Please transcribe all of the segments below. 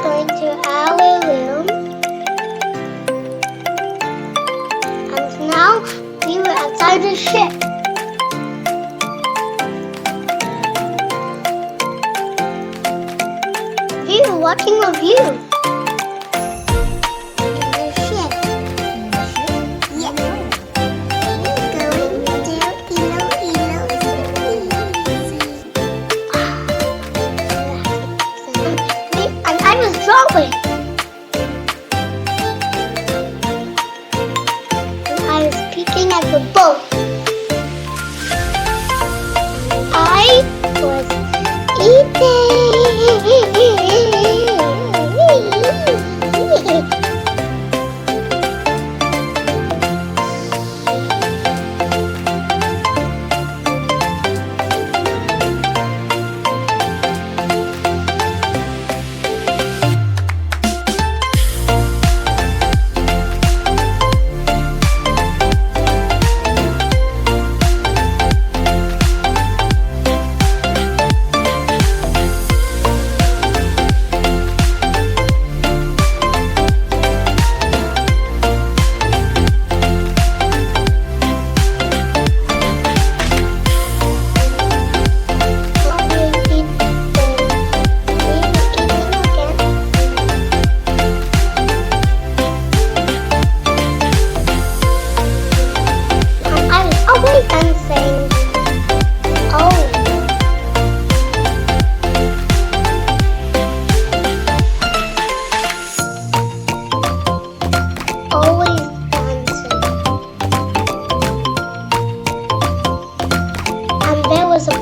going to our room. And now we were outside the ship. We were watching a view. Drawing. I was peeking at the boat. I was eating.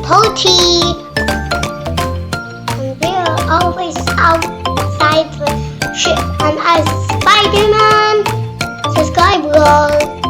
Party, and we are always outside the ship, and as Spider-Man, subscribe below.